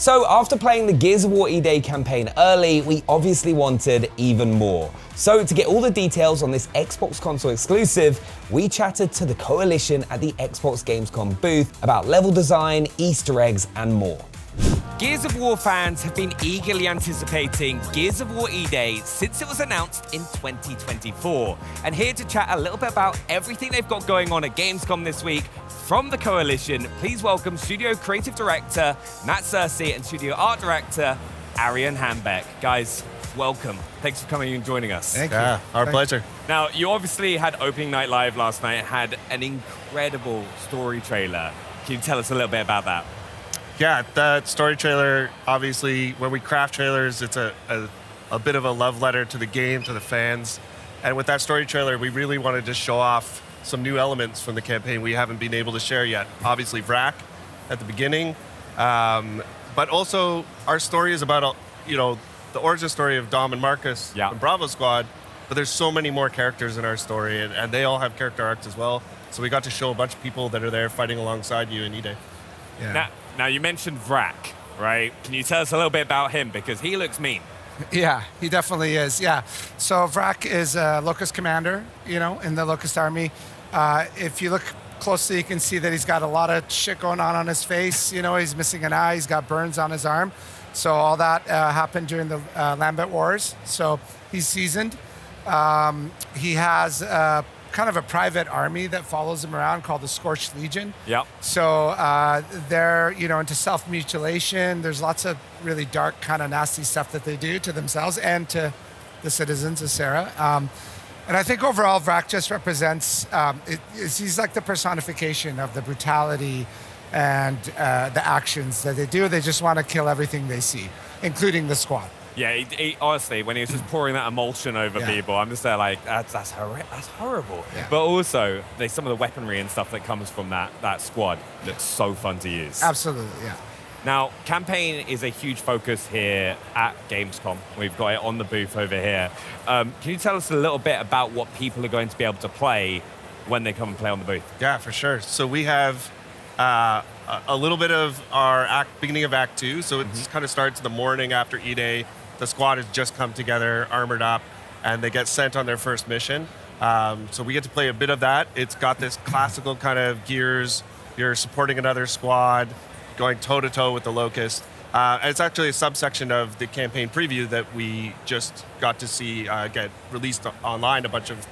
So after playing the Gears of War E-Day campaign early, we obviously wanted even more. So to get all the details on this Xbox console exclusive, we chatted to the Coalition at the Xbox Gamescom booth about level design, Easter eggs, and more. Gears of War fans have been eagerly anticipating Gears of War E-Day since it was announced in 2024. And here to chat a little bit about everything they've got going on at Gamescom this week, from the Coalition, please welcome Studio Creative Director Matt Searcy and Studio Art Director Arian Hambeck. Guys, welcome. Thanks for coming and joining us. Thank you. Our pleasure. Now, you obviously had Opening Night Live last night, had an incredible story trailer. Can you tell us a little bit about that? Yeah, that story trailer, obviously, when we craft trailers, it's a bit of a love letter to the game, to the fans. And with that story trailer, we really wanted to show off some new elements from the campaign we haven't been able to share yet. Obviously, Vrak at the beginning, but also our story is about, the origin story of Dom and Marcus from Bravo Squad, but there's so many more characters in our story, and they all have character arcs as well. So we got to show a bunch of people that are there fighting alongside you in E-Day. Yeah. Now, you mentioned Vrak, right? Can you tell us a little bit about him? Because he looks mean. Yeah, he definitely is. Yeah. So Vrak is a Locust commander, in the Locust Army. If you look closely, you can see that he's got a lot of shit going on his face. He's missing an eye. He's got burns on his arm. So all that happened during the Lambent Wars. So he's seasoned. He has kind of a private army that follows him around called the Scorched Legion. Yep. So they're, into self-mutilation. There's lots of really dark, kind of nasty stuff that they do to themselves and to the citizens of Sarah. And I think overall, Vrak just represents, he's like the personification of the brutality and the actions that they do. They just want to kill everything they see, including the squad. Yeah, he honestly, when he was just pouring that emulsion over people, I'm just there like, that's horrible. Yeah. But also, some of the weaponry and stuff that comes from that squad looks so fun to use. Absolutely, yeah. Now, campaign is a huge focus here at Gamescom. We've got it on the booth over here. Can you tell us a little bit about what people are going to be able to play when they come and play on the booth? Yeah, for sure. So we have a little bit of our beginning of Act 2. So it kind of starts the morning after E-Day. The squad has just come together, armored up, and they get sent on their first mission. So we get to play a bit of that. It's got this classical kind of Gears. You're supporting another squad, going toe-to-toe with the Locust. And it's actually a subsection of the campaign preview that we just got to see get released online. A bunch of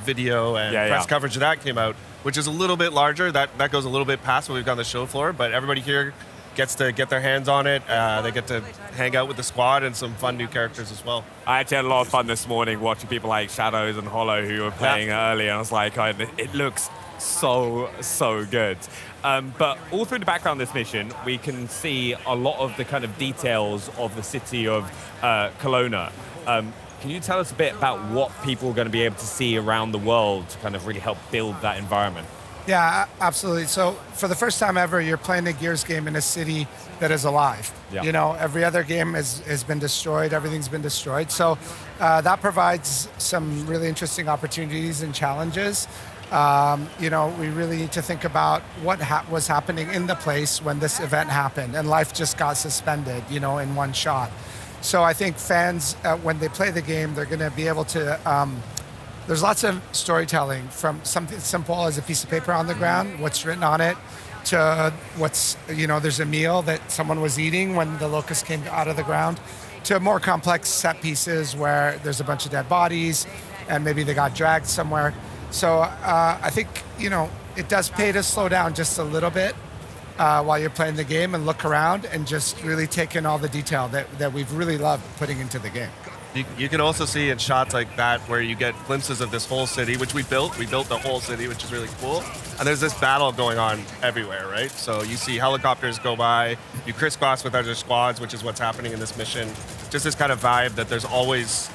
video and press coverage of that came out, which is a little bit larger. That goes a little bit past what we've got on the show floor, but everybody here gets to get their hands on it. They get to hang out with the squad and some fun new characters as well. I actually had a lot of fun this morning watching people like Shadows and Hollow who were playing early, and I was like, it looks so good. But all through the background of this mission, we can see a lot of the kind of details of the city of Kelowna. Can you tell us a bit about what people are going to be able to see around the world to kind of really help build that environment? Yeah, absolutely. So for the first time ever, you're playing a Gears game in a city that is alive. Yeah. Every other game has been destroyed. Everything's been destroyed. So that provides some really interesting opportunities and challenges. We really need to think about what was happening in the place when this event happened and life just got suspended, in one shot. So I think fans, when they play the game, they're going to be able to... There's lots of storytelling, from something simple as a piece of paper on the ground, what's written on it, to there's a meal that someone was eating when the Locust came out of the ground, to more complex set pieces where there's a bunch of dead bodies and maybe they got dragged somewhere. So I think, it does pay to slow down just a little bit while you're playing the game and look around and just really take in all the detail that we've really loved putting into the game. You can also see in shots like that where you get glimpses of this whole city, which we built. We built the whole city, which is really cool. And there's this battle going on everywhere, right? So you see helicopters go by, you crisscross with other squads, which is what's happening in this mission. Just this kind of vibe that there's always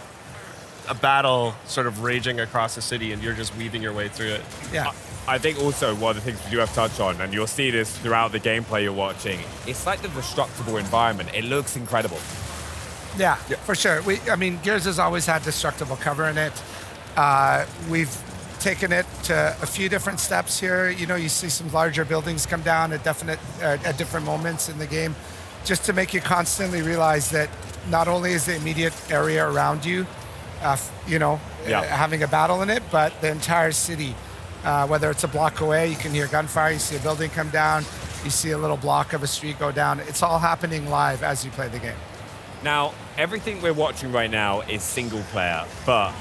a battle sort of raging across the city and you're just weaving your way through it. Yeah. I think also one of the things we do have to touch on, and you'll see this throughout the gameplay you're watching, it's like the destructible environment. It looks incredible. Yeah, for sure. Gears has always had destructible cover in it. We've taken it to a few different steps here. You see some larger buildings come down at different moments in the game. just to make you constantly realize that not only is the immediate area around you, having a battle in it, but the entire city, whether it's a block away, you can hear gunfire, you see a building come down, you see a little block of a street go down. It's all happening live as you play the game. Now, everything we're watching right now is single player, but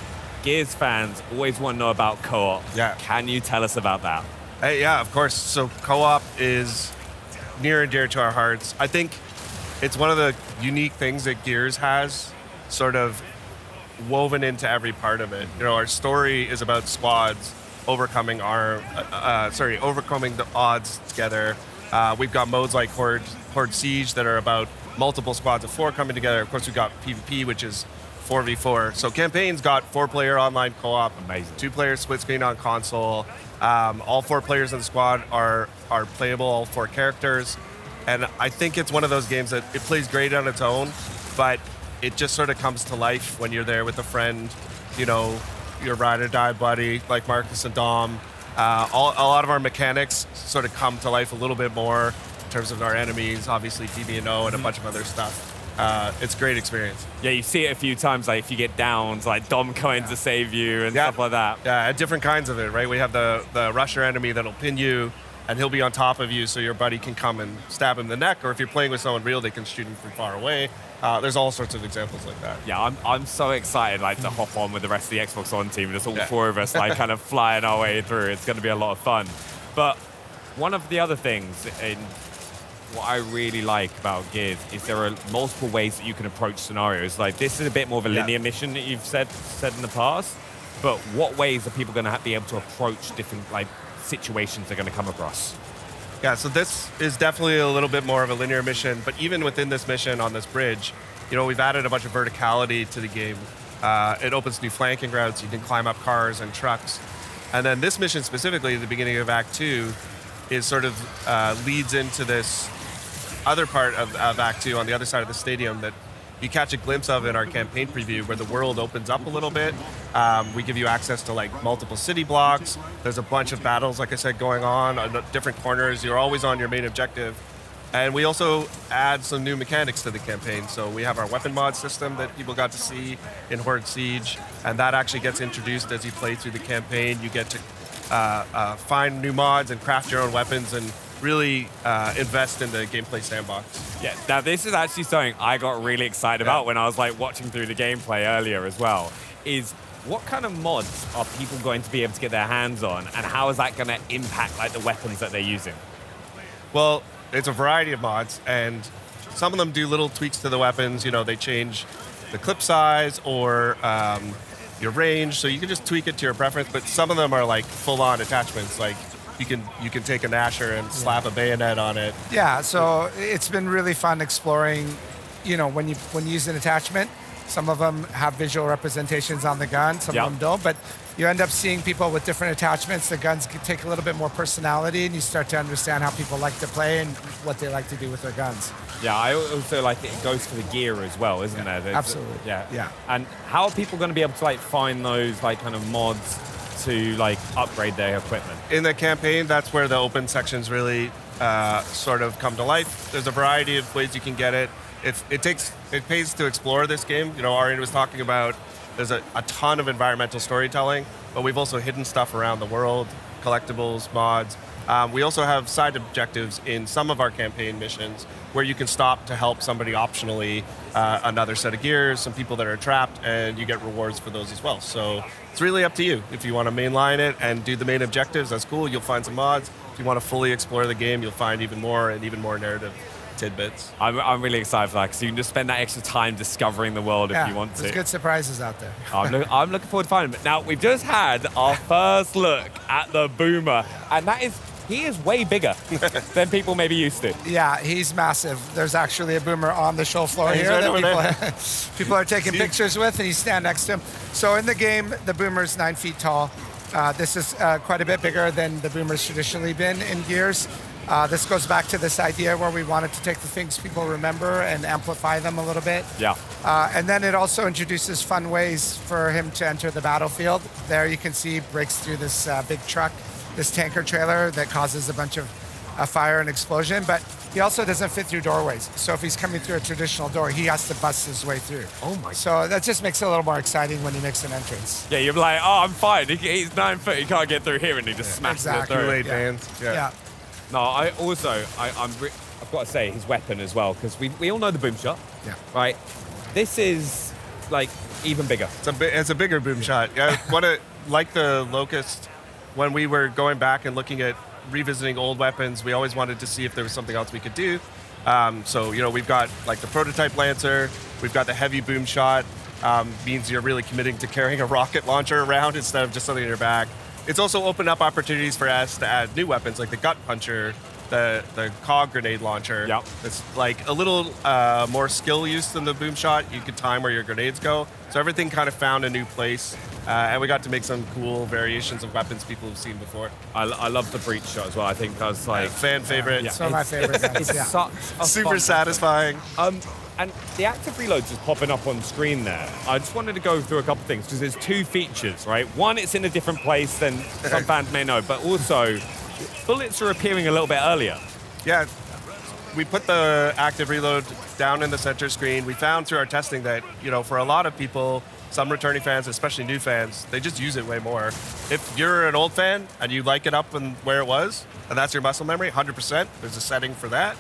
Gears fans always want to know about co-op. Yeah. Can you tell us about that? Yeah, of course. So co-op is near and dear to our hearts. I think it's one of the unique things that Gears has sort of woven into every part of it. Our story is about squads overcoming overcoming the odds together. We've got modes like Horde Siege that are about multiple squads of 4 coming together. Of course, we've got PvP, which is 4v4. So campaign's got 4-player online co-op. Amazing. 2-player split screen on console. All 4 players in the squad are playable, all 4 characters. And I think it's one of those games that it plays great on its own, but it just sort of comes to life when you're there with a friend, your ride or die buddy, like Marcus and Dom. A lot of our mechanics sort of come to life a little bit more in terms of our enemies, obviously TB&O and a bunch of other stuff. It's a great experience. Yeah, you see it a few times, like if you get downs, like Dom coming to save you and stuff like that. Yeah, different kinds of it, right? We have the rusher enemy that'll pin you, and he'll be on top of you so your buddy can come and stab him in the neck, or if you're playing with someone real, they can shoot him from far away. There's all sorts of examples like that. Yeah, I'm so excited to hop on with the rest of the Xbox On team. Just all 4 of us kind of flying our way through. It's going to be a lot of fun. But one of the other things, and what I really like about Gears, is there are multiple ways that you can approach scenarios. Like this is a bit more of a linear mission that you've said in the past. But what ways are people going to be able to approach different situations they're going to come across? Yeah, so this is definitely a little bit more of a linear mission, but even within this mission on this bridge, we've added a bunch of verticality to the game. It opens new flanking routes, you can climb up cars and trucks. And then this mission specifically, at the beginning of Act 2, is sort of leads into this other part of Act 2 on the other side of the stadium that you catch a glimpse of in our campaign preview, where the world opens up a little bit. We give you access to multiple city blocks. There's a bunch of battles, like I said, going on different corners. You're always on your main objective. And we also add some new mechanics to the campaign. So we have our weapon mod system that people got to see in Horde Siege, and that actually gets introduced as you play through the campaign. You get to find new mods and craft your own weapons and really invest in the gameplay sandbox. Yeah, now this is actually something I got really excited about when I was watching through the gameplay earlier as well, is what kind of mods are people going to be able to get their hands on, and how is that going to impact the weapons that they're using? Well, it's a variety of mods, and some of them do little tweaks to the weapons. They change the clip size or your range, so you can just tweak it to your preference, but some of them are full-on attachments, you can take a Nasher and slap a bayonet on it. Yeah, so it's been really fun exploring, when you use an attachment, some of them have visual representations on the gun, some of them don't, but you end up seeing people with different attachments. The guns can take a little bit more personality, and you start to understand how people like to play and what they like to do with their guns. Yeah, I also like it goes for the gear as well, isn't there? Absolutely. Yeah. And how are people going to be able to find those kind of mods to upgrade their equipment? In the campaign, that's where the open sections really sort of come to life. There's a variety of ways you can get it. It pays to explore this game. Arian was talking about there's a ton of environmental storytelling, but we've also hidden stuff around the world, collectibles, mods. We also have side objectives in some of our campaign missions where you can stop to help somebody optionally, another set of gears, some people that are trapped, and you get rewards for those as well. So it's really up to you. If you want to mainline it and do the main objectives, that's cool. You'll find some mods. If you want to fully explore the game, you'll find even more narrative tidbits. I'm really excited for that, because you can just spend that extra time discovering the world if you want to. There's good surprises out there. I'm looking forward to finding them. Now, we've just had our first look at the Boomer, and he is way bigger than people maybe used to. Yeah, he's massive. There's actually a Boomer on the show floor here that people are taking pictures with, and you stand next to him. So in the game, the Boomer's 9 feet tall. This is quite a bit bigger than the Boomer's traditionally been in Gears. This goes back to this idea where we wanted to take the things people remember and amplify them a little bit. Yeah. And then it also introduces fun ways for him to enter the battlefield. There you can see he breaks through this big truck, this tanker trailer that causes a bunch of fire and explosion, but he also doesn't fit through doorways. So if he's coming through a traditional door, he has to bust his way through. Oh my! So that just makes it a little more exciting when he makes an entrance. Yeah, you're like, oh, I'm fine. He's 9 foot. He can't get through here, and he just smashes it exactly. through. Kool-Aid Yeah. fans. Yeah. No, I've got to say his weapon as well, because we all know the boom shot. Yeah. Right. This is like even bigger. It's a bigger boom shot. Yeah, like the Locust, when we were going back and looking at revisiting old weapons, we always wanted to see if there was something else we could do. So, we've got like the prototype Lancer, we've got the heavy boom shot, means you're really committing to carrying a rocket launcher around instead of just something in your back. It's also opened up opportunities for us to add new weapons like the gut puncher, the cog grenade launcher. Yep. It's like a little more skill use than the boom shot. You could time where your grenades go. So everything kind of found a new place. And we got to make some cool variations of weapons people have seen before. I love the breach shot as well. I think that's like Fan favorite. Yeah. Some of my favorite guns. it's Yeah. such a Super fun satisfying. And the active reload just popping up on screen there. I just wanted to go through a couple things because there's two features, right? One, it's in a different place than some fans may know, but also bullets are appearing a little bit earlier. Yeah, we put the active reload down in the center screen. We found through our testing that, for a lot of people, some returning fans, especially new fans, they just use it way more. If you're an old fan and you like it up and where it was, and that's your muscle memory, 100%, there's a setting for that.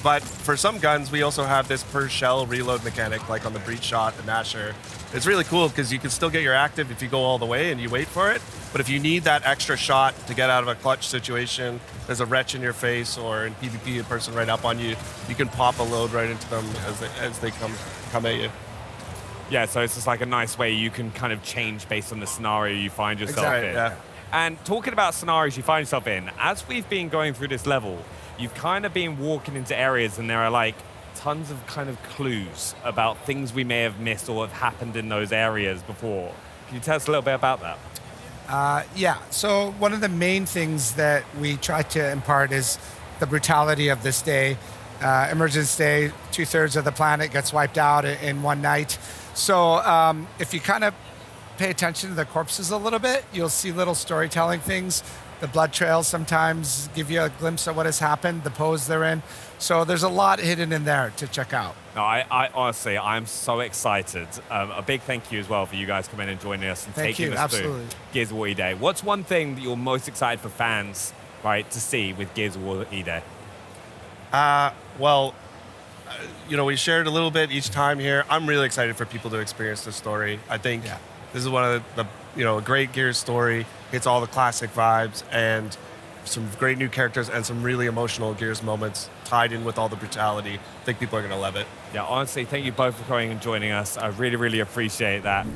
But for some guns, we also have this per shell reload mechanic, like on the breach shot and Nasher. It's really cool because you can still get your active if you go all the way and you wait for it. But if you need that extra shot to get out of a clutch situation, there's a wretch in your face or in PvP a person right up on you, you can pop a load right into them as they come at you. Yeah, so it's just like a nice way you can kind of change based on the scenario you find yourself Exactly, in. yeah. And talking about scenarios you find yourself in, as we've been going through this level, you've kind of been walking into areas and there are like tons of kind of clues about things we may have missed or have happened in those areas before. Can you tell us a little bit about that? Yeah, so one of the main things that we try to impart is the brutality of this day. Emergence Day, 2/3 of the planet gets wiped out in one night. So if you kind of pay attention to the corpses a little bit, you'll see little storytelling things. The blood trails sometimes give you a glimpse of what has happened, the pose they're in. So there's a lot hidden in there to check out. No, I honestly, I'm so excited. A big thank you as well for you guys coming and joining us and taking us through Gears of War E-Day. What's one thing that you're most excited for fans, right, to see with Gears of War E-Day? Well, we shared a little bit each time here. I'm really excited for people to experience the story. I think this is one of the a great Gears story. It's all the classic vibes and some great new characters and some really emotional Gears moments tied in with all the brutality. I think people are going to love it. Yeah, honestly, thank you both for coming and joining us. I really, really appreciate that.